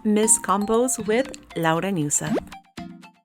Misc Combos with Laura Nusa.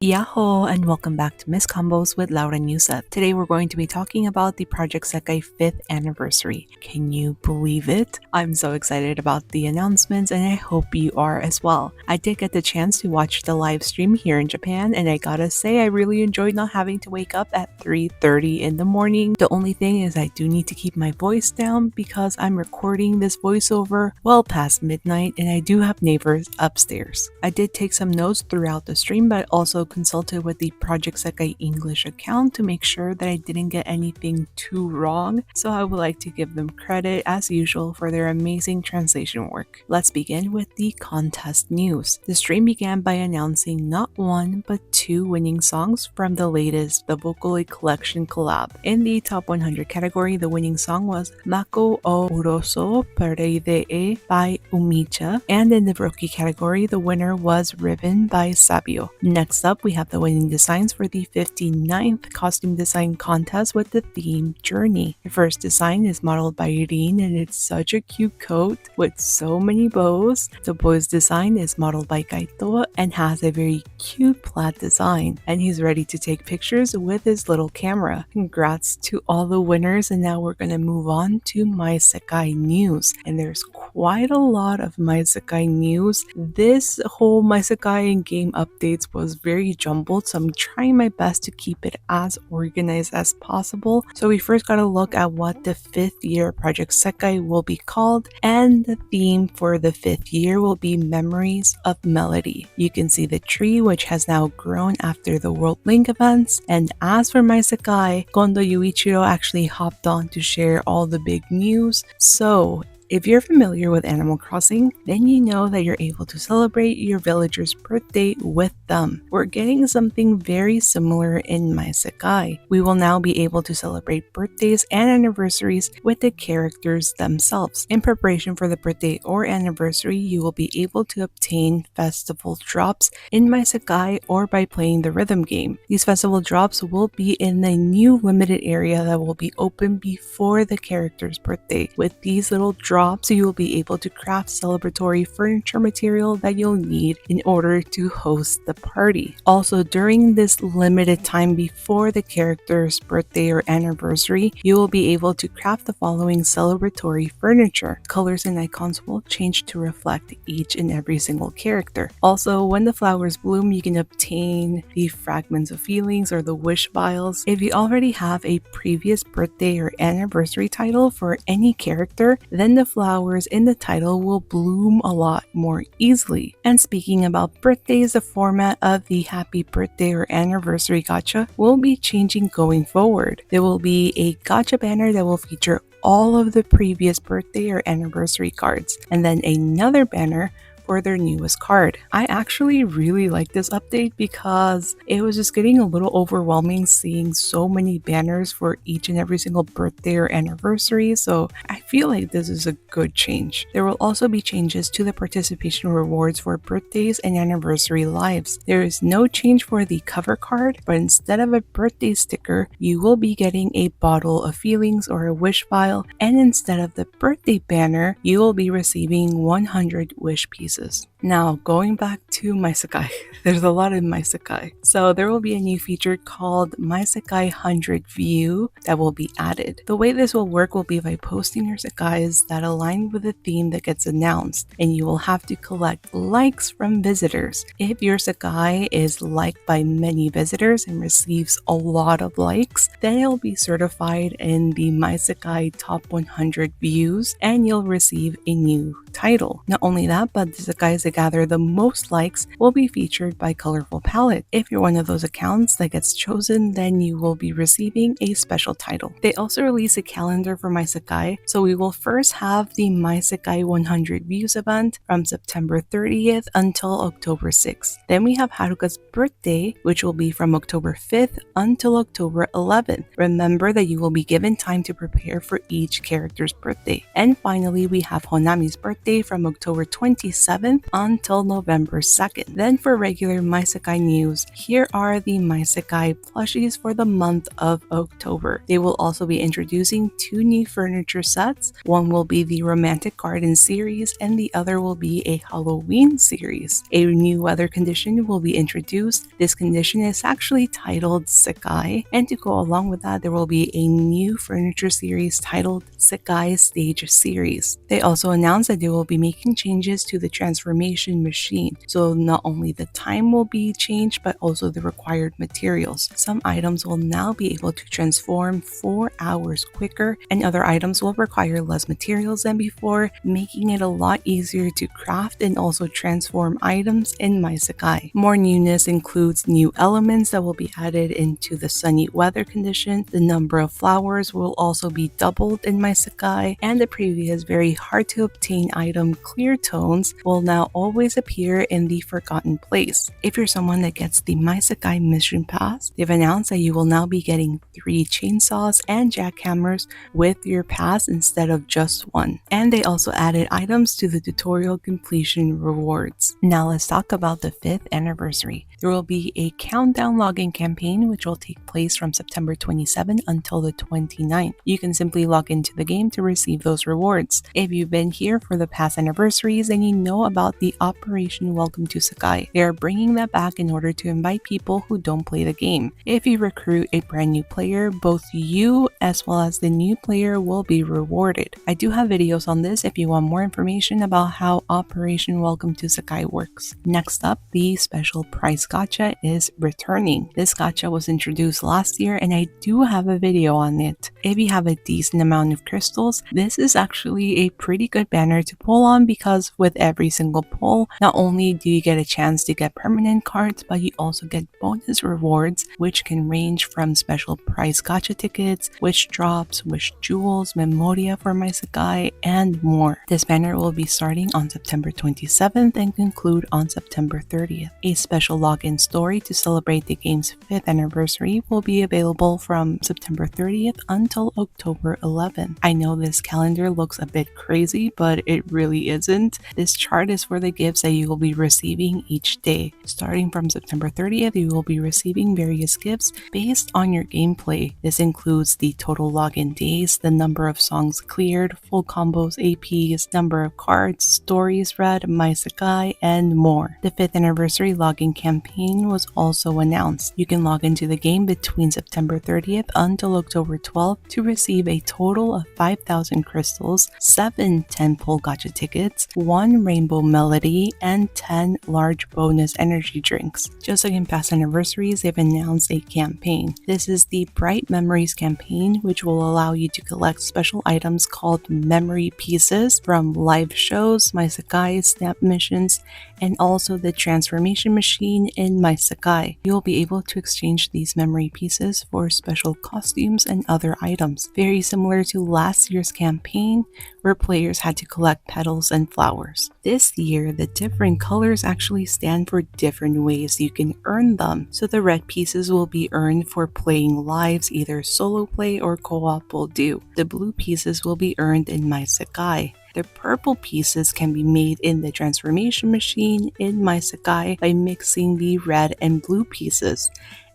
Yahoo and welcome back to Misc Combos with Laura Nusa. Today we're going to be talking about the Project Sekai 5th anniversary. Can you believe it? I'm so excited about the announcements and I hope you are as well. I did get the chance to watch the live stream here in Japan and I gotta say I really enjoyed not having to wake up at 3:30 in the morning. The only thing is I do need to keep my voice down because I'm recording this voiceover well past midnight and I do have neighbors upstairs. I did take some notes throughout the stream but also consulted with the Project Sekai English account to make sure that I didn't get anything too wrong, so I would like to give them credit as usual for their amazing translation work. Let's begin with the contest news. The stream began by announcing not one but two winning songs from the latest The Vocaloid Collection collab. In the top 100 category, the winning song was Mako o Uroso Parede e by Umicha, and in the rookie category, the winner was Ribbon by Sabio. Next up, we have the winning designs for the 59th costume design contest with the theme Journey. The first design is modeled by Rin and it's such a cute coat with so many bows. The boy's design is modeled by Kaito and has a very cute plaid design, and he's ready to take pictures with his little camera. Congrats to all the winners, and now we're going to move on to My Sekai news, and there's quite a lot of My Sekai news. This whole My Sekai and game updates was very jumbled, so I'm trying my best to keep it as organized as possible. So we first got to look at what the 5th year Project Sekai will be called, and the theme for the 5th year will be Memories of Melody. You can see the tree, which has now grown after the World Link events, and as for My Sekai, Kondo Yuichiro actually hopped on to share all the big news. So if you're familiar with Animal Crossing, then you know that you're able to celebrate your villager's birthday with them. We're getting something very similar in My Sekai. We will now be able to celebrate birthdays and anniversaries with the characters themselves. In preparation for the birthday or anniversary, you will be able to obtain festival drops in My Sekai or by playing the rhythm game. These festival drops will be in the new limited area that will be open before the character's birthday. With these little drops, you will be able to craft celebratory furniture material that you'll need in order to host the party. Also, during this limited time before the character's birthday or anniversary, you will be able to craft the following celebratory furniture. Colors and icons will change to reflect each and every single character. Also, when the flowers bloom, you can obtain the fragments of feelings or the wish vials. If you already have a previous birthday or anniversary title for any character, then the flowers in the title will bloom a lot more easily. And speaking about birthdays, the format of the happy birthday or anniversary gacha will be changing going forward. There will be a gacha banner that will feature all of the previous birthday or anniversary cards, and then another banner for their newest card. I actually really like this update because it was just getting a little overwhelming seeing so many banners for each and every single birthday or anniversary, so I feel like this is a good change. There will also be changes to the participation rewards for birthdays and anniversary lives. There is no change for the cover card, but instead of a birthday sticker, you will be getting a bottle of feelings or a wish vial, and instead of the birthday banner, you will be receiving 100 wish pieces. Now, going back to My Sekai, there's a lot in My Sekai. So there will be a new feature called My Sekai 100 View that will be added. The way this will work will be by posting your Sekais that align with the theme that gets announced, and you will have to collect likes from visitors. If your Sekai is liked by many visitors and receives a lot of likes, then it will be certified in the My Sekai Top 100 Views, and you'll receive a new title. Not only that, but the Sekais that gather the most likes will be featured by Colorful Palette. If you're one of those accounts that gets chosen, then you will be receiving a special title. They also release a calendar for My Sekai, so we will first have the My Sekai 100 Views event from September 30th until October 6th. Then we have Haruka's birthday, which will be from October 5th until October 11th. Remember that you will be given time to prepare for each character's birthday. And finally, we have Honami's birthday from October 27th until November 2nd. Then for regular Sekai news, here are the Sekai plushies for the month of October. They will also be introducing 2 new furniture sets. One will be the Romantic Garden series and the other will be a Halloween series. A new weather condition will be introduced. This condition is actually titled Sekai, and to go along with that, there will be a new furniture series titled Sekai Stage Series. They also announced that they will be making changes to the transformation machine, so not only the time will be changed but also the required materials. Some items will now be able to transform 4 hours quicker, and other items will require less materials than before, making it a lot easier to craft and also transform items in Sekai. More newness includes new elements that will be added into the sunny weather condition. The number of flowers will also be doubled in Sekai, and the previous very hard to obtain item clear tones will now always appear in the forgotten place. If you're someone that gets the Sekai mission pass, they've announced that you will now be getting 3 chainsaws and jackhammers with your pass instead of just 1. And they also added items to the tutorial completion rewards. Now let's talk about the 5th anniversary. There will be a countdown login campaign which will take place from September 27 until the 29th. You can simply log into the game to receive those rewards. If you've been here for the past anniversaries, then you know about the Operation Welcome to Sekai. They are bringing that back in order to invite people who don't play the game. If you recruit a brand new player, both you as well as the new player will be rewarded. I do have videos on this if you want more information about how Operation Welcome to Sekai works. Next up, the special prize gacha is returning. This gacha was introduced last year and I do have a video on it. If you have a decent amount of crystals, this is actually a pretty good banner to pull on because with every single pull, not only do you get a chance to get permanent cards, but you also get bonus rewards which can range from special prize gacha tickets, wish drops, wish jewels, memoria for Sekai, and more. This banner will be starting on September 27th and conclude on September 30th. A special login story to celebrate the game's 5th anniversary will be available from September 30th until October 11th. I know this calendar looks a bit crazy, but it really isn't. This chart is for the gifts that you will be receiving each day. Starting from September 30th, you will be receiving various gifts based on your gameplay. This includes the total login days, the number of songs cleared, full combos, APs, number of cards, stories read, Sekai, and more. The 5th anniversary login campaign was also announced. You can log into the game between September 30th until October 12th to receive a total of 5,000 crystals, 7 10-pull gacha tickets, 1 rainbow melody, and 10 large bonus energy drinks. Just like in past anniversaries, they've announced a campaign. This is the Bright Memories campaign, which will allow you to collect special items called memory pieces from live shows, Sekai, snap missions, and also the transformation machine in Sekai. You'll be able to exchange these memory pieces for special costumes and other items, very similar to last year's campaign where players had to collect petals and flowers. This year, the different colors actually stand for different ways you can earn them. So the red pieces will be earned for playing lives, either solo play or co-op will do. The blue pieces will be earned in Sekai. The purple pieces can be made in the transformation machine in Sekai by mixing the red and blue pieces.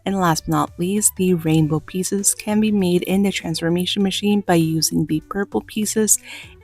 And last but not least, the rainbow pieces can be made in the transformation machine by using the purple pieces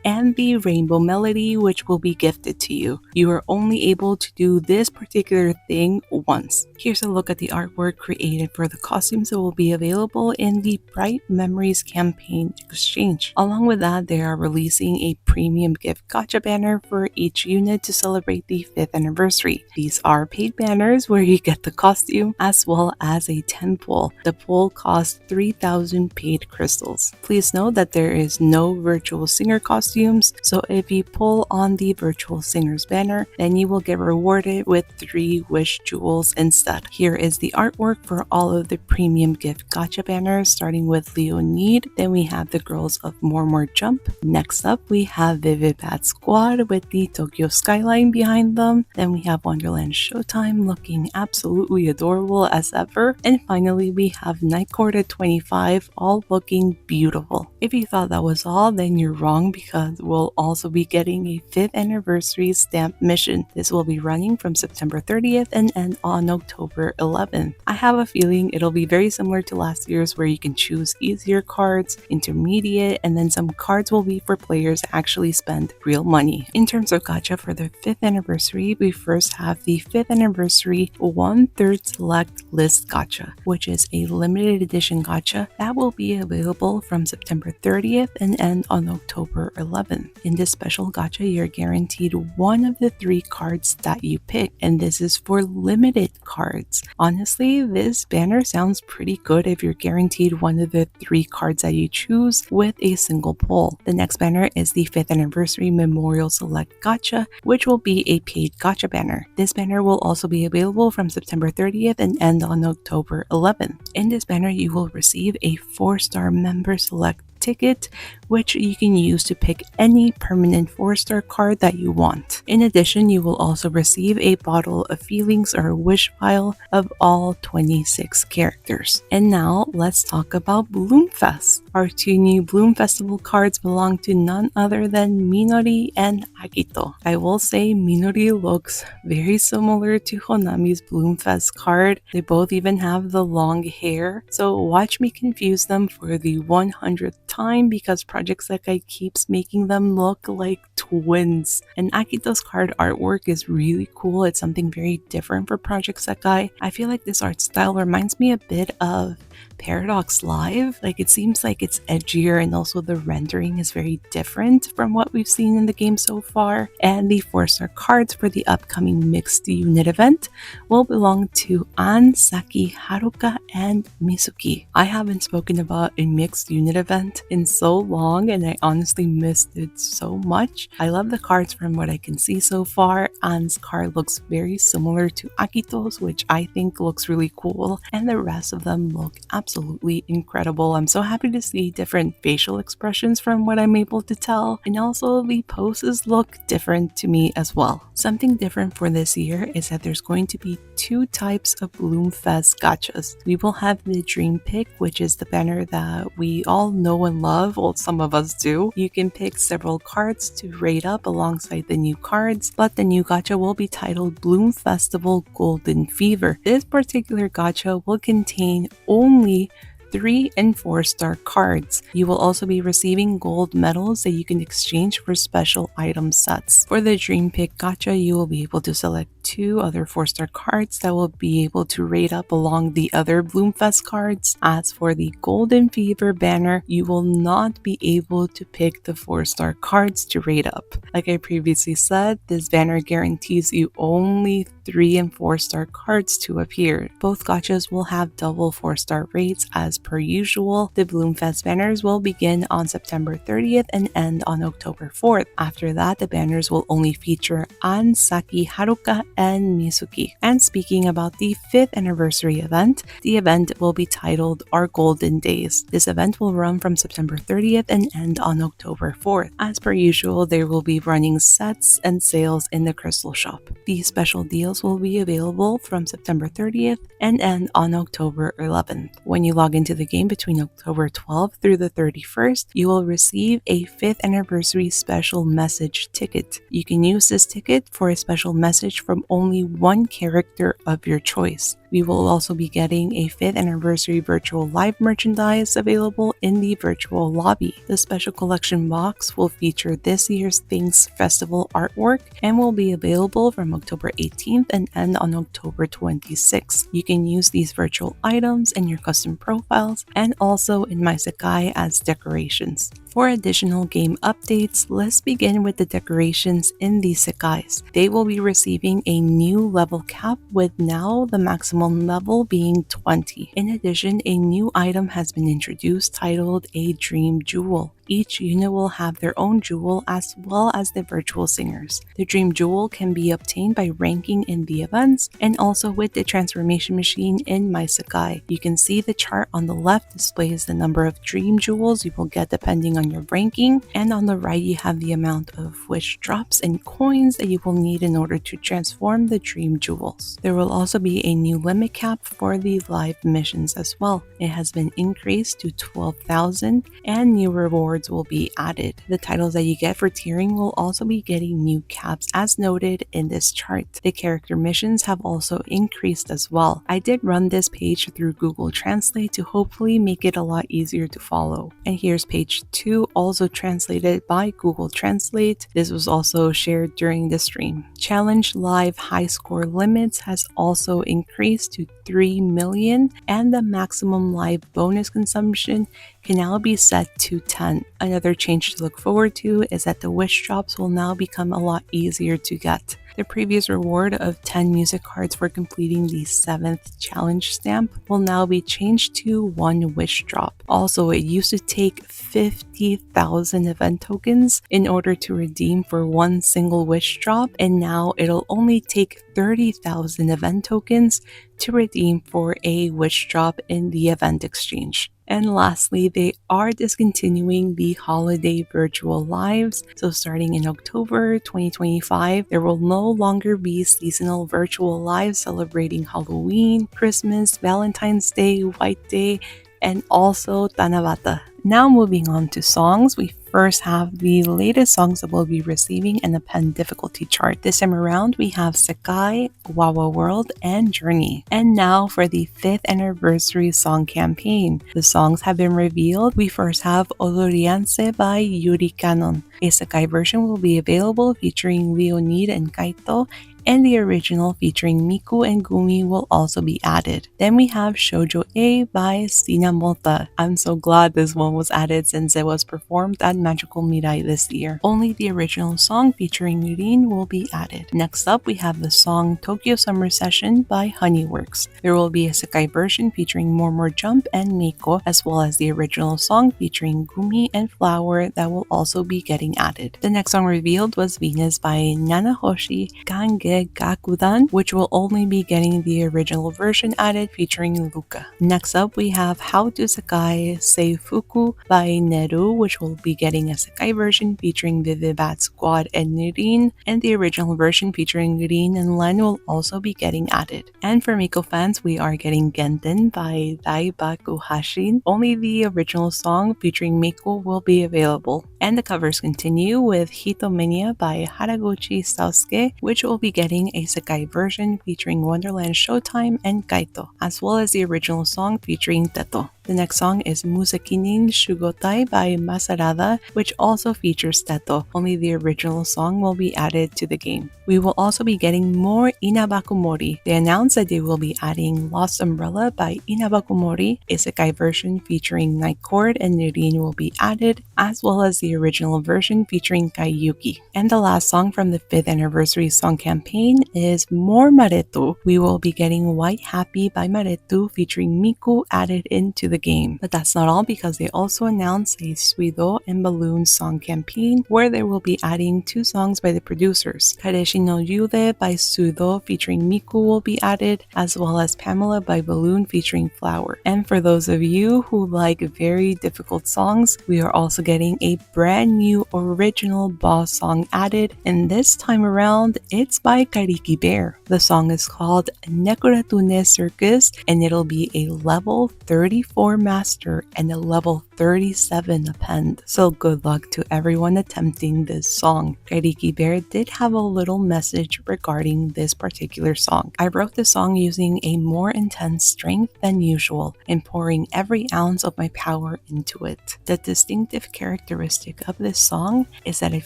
and the rainbow melody, which will be gifted to you. You are only able to do this particular thing once. Here's a look at the artwork created for the costumes that will be available in the Bright Memories campaign exchange. Along with that, they are releasing a premium gift gacha banner for each unit to celebrate the 5th anniversary. These are paid banners where you get the costume as well as a 10-pull. The pull costs 3,000 paid crystals. Please note that there is no virtual singer costume, so if you pull on the virtual singers banner, then you will get rewarded with 3 wish jewels instead. Here is the artwork for all of the premium gift gacha banners, starting with Leonid. Then we have the girls of More Jump. Next up, we have Vivid Bad Squad with the Tokyo skyline behind them. Then we have Wonderland Showtime looking absolutely adorable as ever. And finally, we have Night Court at 25, all looking beautiful. If you thought that was all, then you're wrong because because we'll also be getting a 5th anniversary stamp mission. This will be running from September 30th and end on October 11th. I have a feeling it'll be very similar to last year's, where you can choose easier cards, intermediate, and then some cards will be for players that actually spend real money. In terms of gacha for the 5th anniversary, we first have the 5th anniversary 1/3 select list gacha, which is a limited edition gacha that will be available from September 30th and end on October 11th. In this special gacha, you're guaranteed one of the 3 cards that you pick, and this is for limited cards. Honestly, this banner sounds pretty good if you're guaranteed one of the 3 cards that you choose with a single pull. The next banner is the 5th anniversary Memorial Select Gacha, which will be a paid gacha banner. This banner will also be available from September 30th and end on October 11th. In this banner, you will receive a 4-star member select ticket, which you can use to pick any permanent 4-star card that you want. In addition, you will also receive a bottle of feelings or wish file of all 26 characters. And now let's talk about Bloomfes. Our 2 new Bloom Festival cards belong to none other than Minori and Akito. I will say Minori looks very similar to Honami's Bloomfest card. They both even have the long hair, so watch me confuse them for the 100th time because Project Sekai keeps making them look like twins. And Akito's card artwork is really cool. It's something very different for Project Sekai. I feel like this art style reminds me a bit of Paradox Live. Like, it seems like it's edgier, and also the rendering is very different from what we've seen in the game so far. And the 4-star cards for the upcoming mixed unit event will belong to An, Saki, Haruka, and Mitsuki. I haven't spoken about a mixed unit event in so long, and I honestly missed it so much. I love the cards from what I can see so far. An's card looks very similar to Akito's, which I think looks really cool, and the rest of them look absolutely incredible. I'm so happy to see different facial expressions from what I'm able to tell, and also the poses look different to me as well. Something different for this year is that there's going to be 2 types of Bloomfest gachas. We will have the Dream Pick, which is the banner that we all know and love, well, some of us do. You can pick several cards to rate up alongside the new cards, but the new gacha will be titled Bloom Festival Golden Fever. This particular gacha will contain only 3 and 4-star cards. You will also be receiving gold medals that you can exchange for special item sets. For the Dream Pick gacha, you will be able to select 2 other 4-star cards that will be able to rate up along the other Bloomfest cards. As for the Golden Fever banner, you will not be able to pick the 4-star cards to rate up. Like I previously said, this banner guarantees you only 3 and 4-star cards to appear. Both gachas will have double 4-star rates as per usual. The Bloomfest banners will begin on September 30th and end on October 4th. After that, the banners will only feature An, Saki, Haruka, and Mitsuki. And speaking about the 5th anniversary event, the event will be titled Our Golden Days. This event will run from September 30th and end on October 4th. As per usual, there will be running sets and sales in the Crystal Shop. These special deals will be available from September 30th and end on October 11th. When you log into the game between October 12th through the 31st, you will receive a 5th anniversary special message ticket. You can use this ticket for a special message from only 1 character of your choice. We will also be getting a 5th anniversary virtual live merchandise available in the virtual lobby. The special collection box will feature this year's Things Festival artwork and will be available from October 18th and end on October 26th. You can use these virtual items in your custom profiles and also in My Sekai as decorations. For additional game updates, let's begin with the decorations in the Sekais. They will be receiving a new level cap, with now the maximum level being 20. In addition, a new item has been introduced titled a Dream Jewel. Each unit will have their own jewel as well as the virtual singers. The Dream Jewel can be obtained by ranking in the events and also with the transformation machine in My Sekai. You can see the chart on the left displays the number of Dream Jewels you will get depending on your ranking, and on the right you have the amount of wish drops and coins that you will need in order to transform the Dream Jewels. There will also be a new limit cap for the live missions as well. It has been increased to 12,000, and new rewards rewards will be added. The titles that you get for tiering will also be getting new caps as noted in this chart. The character missions have also increased as well. I did run this page through Google Translate to hopefully make it a lot easier to follow. And here's page 2, also translated by Google Translate. This was also shared during the stream. Challenge Live high score limits has also increased to 3 million, and the maximum live bonus consumption can now be set to 10. Another change to look forward to is that the wish drops will now become a lot easier to get. The previous reward of 10 music cards for completing the 7th challenge stamp will now be changed to 1 wish drop. Also, it used to take 50,000 event tokens in order to redeem for 1 single wish drop, and now it'll only take 30,000 event tokens to redeem for a wish drop in the event exchange. And lastly, they are discontinuing the holiday virtual lives. So starting in October 2025, there will no longer be seasonal virtual lives celebrating Halloween, Christmas, Valentine's Day, White Day, and also Tanabata. Now moving on to songs, we first have the latest songs that we'll be receiving in the pen difficulty chart. This time around, we have Sekai, Wawa World, and Journey. And now for the 5th anniversary song campaign. The songs have been revealed. We first have Odorianse by Yuri Kanon. A Sekai version will be available featuring Leonid and Kaito, and the original featuring Miku and Gumi will also be added. Then we have Shoujo A by Sinamota. I'm so glad this one was added since it was performed at Magical Mirai this year. Only the original song featuring Rin will be added. Next up, we have the song Tokyo Summer Session by Honeyworks. There will be a Sekai version featuring More Jump and Meiko, as well as the original song featuring Gumi and Flower that will also be getting added. The next song revealed was Venus by Nanahoshi Kange Gakudan, which will only be getting the original version added featuring Luca. Next up, we have How to Sekai Seifuku by Neru, which will be getting a Sekai version featuring Vivibat Squad and Rin, and the original version featuring Rin and Len will also be getting added. And for Miko fans, we are getting Genten by Daibaku Hashin. Only the original song featuring Miko will be available. And the covers continue with Hitomania by Haraguchi Saosuke, which will be getting a Sekai version featuring Wonderland Showtime and Kaito, as well as the original song featuring Teto. The next song is Musakinin Shugotai by Masarada, which also features Teto. Only the original song will be added to the game. We will also be getting more Inabakumori. They announced that they will be adding Lost Umbrella by Inabakumori, a Sekai version featuring Night Court and Rin will be added, as well as the original version featuring Kaiyuki. And the last song from the 5th anniversary song campaign is More Maretu. We will be getting White Happy by Maretu featuring Miku added into the game. But that's not all, because they also announced a Suido and Balloon song campaign where they will be adding 2 songs by the producers. Kareshi no Yude by Suido featuring Miku will be added, as well as Pamela by Balloon featuring Flower. And for those of you who like very difficult songs, we are also getting a brand new original boss song added, and this time around it's by Kariki Bear. The song is called Nekuratune Circus, and it'll be a level 34 master and a level 37 append. So good luck to everyone attempting this song. Kariki Bear did have a little message regarding this particular song. I wrote the song using a more intense strength than usual and pouring every ounce of my power into it. The distinctive characteristic of this song is that it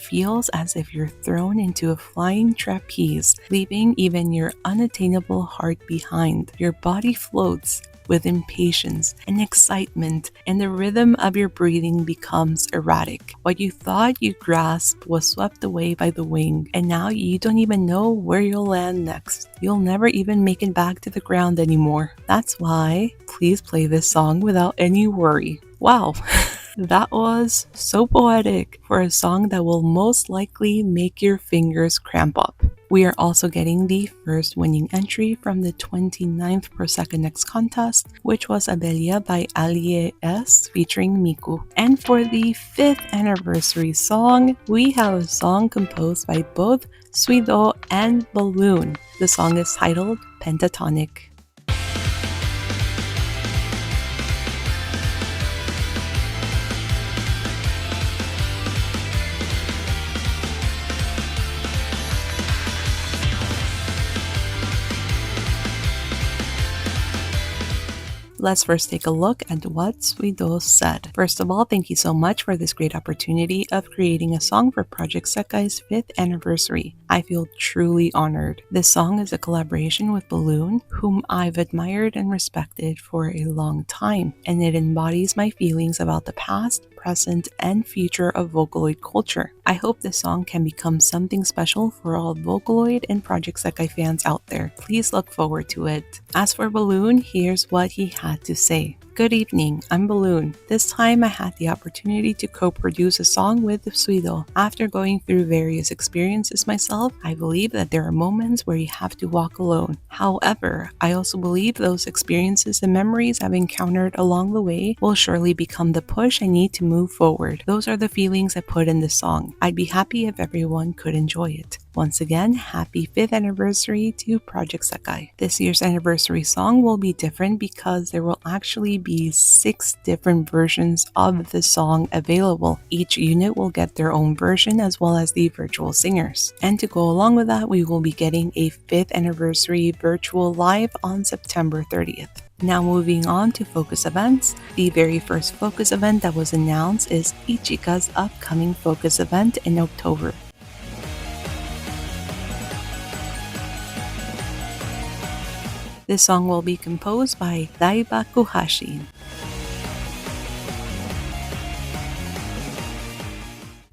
feels as if you're thrown into a flying trapeze, leaving even your unattainable heart behind. Your body floats with impatience and excitement, and the rhythm of your breathing becomes erratic. What you thought you grasped was swept away by the wind, and now you don't even know where you'll land next. You'll never even make it back to the ground anymore. That's why, please play this song without any worry. Wow! That was so poetic for a song that will most likely make your fingers cramp up. We are also getting the first winning entry from the 29th per second next contest, which was Abelia by Alie S featuring Miku. And for the 5th anniversary song, we have a song composed by both Suido and Balloon. The song is titled Pentatonic. let's first take a look at what Suido said. First of all, thank you so much for this great opportunity of creating a song for Project Sekai's 5th anniversary. I feel truly honored. This song is a collaboration with Balloon, whom I've admired and respected for a long time, and it embodies my feelings about the past, present, and future of Vocaloid culture. I hope this song can become something special for all Vocaloid and Project Sekai fans out there. Please look forward to it. As for Balloon, here's what he had to say. Good evening, I'm Balloon. This time I had the opportunity to co-produce a song with Suido. After going through various experiences myself, I believe that there are moments where you have to walk alone. However, I also believe those experiences and memories I've encountered along the way will surely become the push I need to move forward. Those are the feelings I put in this song. I'd be happy if everyone could enjoy it. Once again, happy 5th anniversary to Project Sekai. This year's anniversary song will be different because there will actually be 6 different versions of the song available. Each unit will get their own version as well as the virtual singers. And to go along with that, we will be getting a 5th anniversary virtual live on September 30th. Now moving on to focus events. The very first focus event that was announced is Ichika's upcoming focus event in October. This song will be composed by Daibaku Hashin.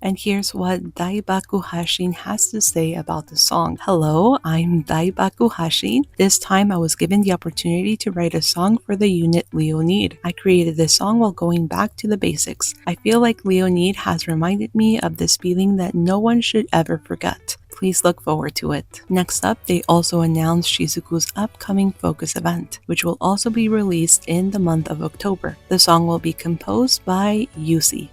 And here's what Daibaku Hashin has to say about the song. Hello, I'm Daibaku Hashin. This time I was given the opportunity to write a song for the unit Leonid. I created this song while going back to the basics. I feel like Leonid has reminded me of this feeling that no one should ever forget. Please look forward to it. Next up, they also announced Shizuku's upcoming focus event, which will also be released in the month of October. The song will be composed by Yusi.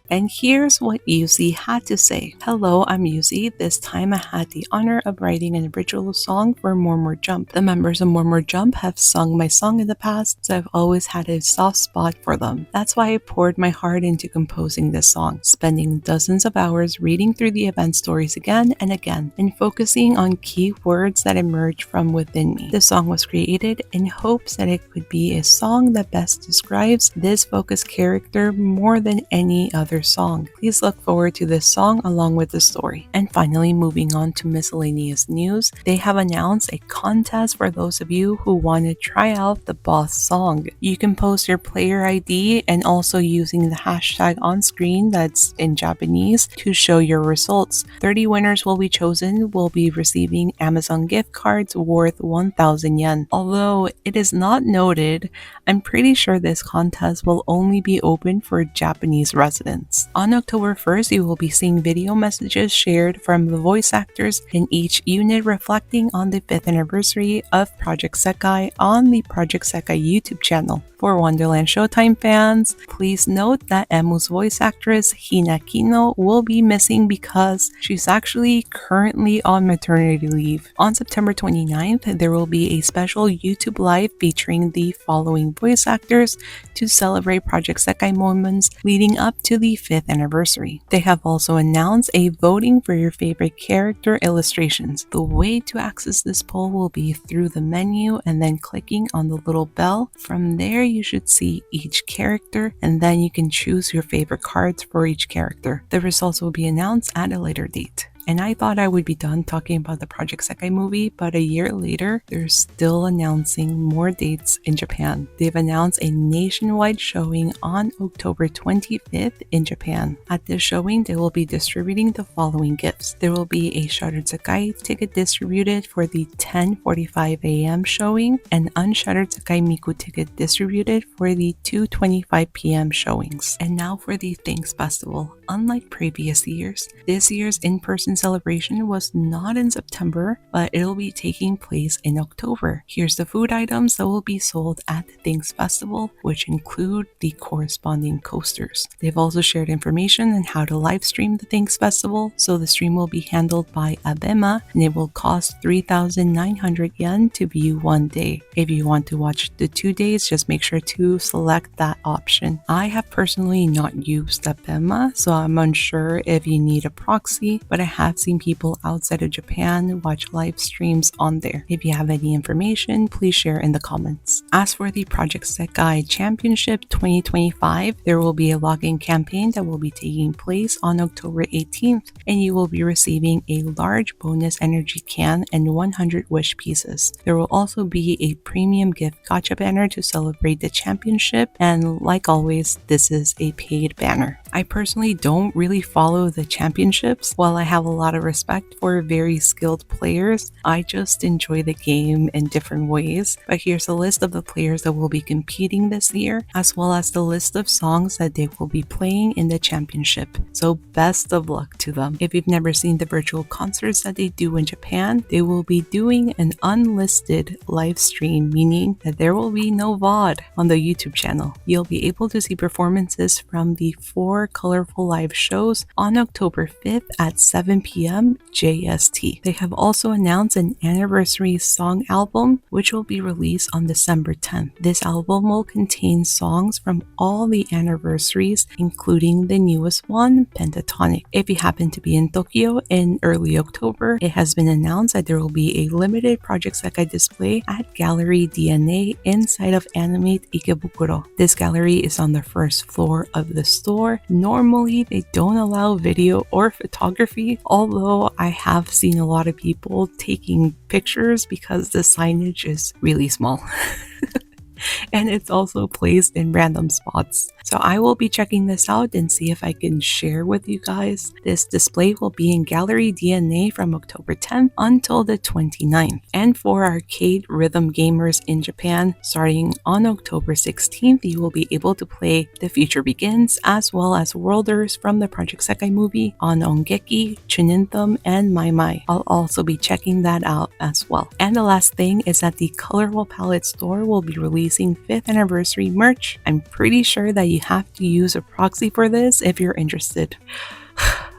And here's what Yusi had to say. Hello, I'm Yusi. This time I had the honor of writing an original song for Murmur Jump. The members of Murmur Jump have sung my song in the past, so I've always had a soft spot for them. That's why I poured my heart into composing this song, spending dozens of hours reading through the event stories again and again, and focusing on key words that emerged from within me. The song was created in hopes that it could be a song that best describes this focus character more than any other song. Please look forward to this song along with the story. And finally, moving on to miscellaneous news, they have announced a contest for those of you who want to try out the boss song. You can post your player ID and also using the hashtag on screen that's in Japanese to show your results. 30 winners will be chosen, will be receiving Amazon gift cards worth 1,000 yen. Although it is not noted, I'm pretty sure this contest will only be open for Japanese residents. On October 1st, you will be seeing video messages shared from the voice actors in each unit reflecting on the 5th anniversary of Project Sekai on the Project Sekai YouTube channel. For Wonderland Showtime fans, please note that Emu's voice actress Hina Kino will be missing because she's actually currently on maternity leave. On September 29th, there will be a special YouTube live featuring the following voice actors to celebrate Project Sekai moments leading up to the 5th anniversary. They have also announced a voting for your favorite character illustrations. The way to access this poll will be through the menu and then clicking on the little bell. From there, you should see each character and then you can choose your favorite cards for each character. The results will be announced at a later date. And I thought I would be done talking about the Project Sekai movie, but a year later, they're still announcing more dates in Japan. They've announced a nationwide showing on October 25th in Japan. At this showing, they will be distributing the following gifts. There will be a Shuttered Sekai ticket distributed for the 10:45 a.m. showing, and Unshuttered Sekai Miku ticket distributed for the 2:25 p.m. showings. And now for the Thanks Festival. Unlike previous years, this year's in-person recent celebration was not in September, but it'll be taking place in October. Here's the food items that will be sold at the Things Festival, which include the corresponding coasters. They've also shared information on how to live stream the Things Festival, so the stream will be handled by Abema, and it will cost 3,900 yen to view one day. If you want to watch the 2 days, just make sure to select that option. I have personally not used Abema, so I'm unsure if you need a proxy, but I have seen people outside of Japan watch live streams on there. If you have any information, please share in the comments. As for the Project Sekai Championship 2025, there will be a login campaign that will be taking place on October 18th, and you will be receiving a large bonus energy can and 100 wish pieces. There will also be a premium gift gacha banner to celebrate the championship, and like always, this is a paid banner. I personally don't really follow the championships. While I have a lot of respect for very skilled players, I just enjoy the game in different ways. But here's a list of the players that will be competing this year, as well as the list of songs that they will be playing in the championship. So best of luck to them. If you've never seen the virtual concerts that they do in Japan, they will be doing an unlisted live stream, meaning that there will be no VOD on the YouTube channel. You'll be able to see performances from the 4 colorful live shows on October 5th at 7 p.m. JST. They have also announced an anniversary song album, which will be released on December 10th. This album will contain songs from all the anniversaries, including the newest one, Pentatonic. If you happen to be in Tokyo in early October, it has been announced that there will be a limited Project Sekai display at Gallery DNA inside of Animate Ikebukuro. This gallery is on the first floor of the store. Normally, they don't allow video or photography, although I have seen a lot of people taking pictures because the signage is really small. And it's also placed in random spots. So I will be checking this out and see if I can share with you guys. This display will be in Gallery DNA from October 10th until the 29th. And for arcade rhythm gamers in Japan, starting on October 16th, you will be able to play The Future Begins, as well as Worlders from the Project Sekai movie on Ongeki, Chunintham, and Mai Mai. I'll also be checking that out as well. And the last thing is that the Colorful Palette store will be releasing 5th anniversary merch. I'm pretty sure that you have to use a proxy for this if you're interested.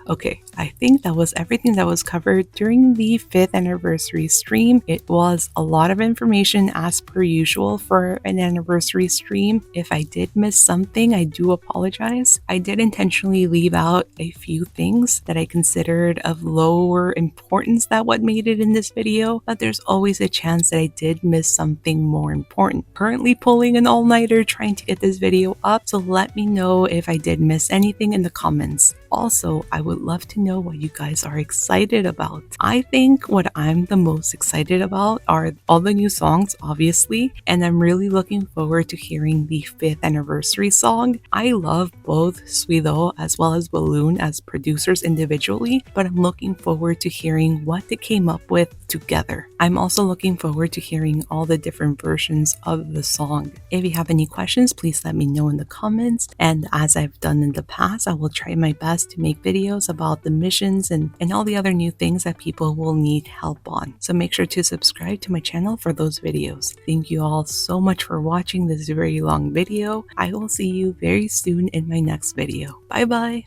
Okay, I think that was everything that was covered during the 5th anniversary stream. It was a lot of information as per usual for an anniversary stream. If I did miss something, I do apologize. I did intentionally leave out a few things that I considered of lower importance than what made it in this video, but there's always a chance that I did miss something more important. Currently pulling an all-nighter trying to get this video up, so let me know if I did miss anything in the comments. Also, I would love to know what you guys are excited about. I think what I'm the most excited about are all the new songs, obviously, and I'm really looking forward to hearing the 5th anniversary song. I love both Suido as well as Balloon as producers individually, but I'm looking forward to hearing what they came up with together. I'm also looking forward to hearing all the different versions of the song. If you have any questions, please let me know in the comments, and as I've done in the past, I will try my best to make videos about the missions and all the other new things that people will need help on. So make sure to subscribe to my channel for those videos. Thank you all so much for watching this very long video. I will see you very soon in my next video. Bye bye!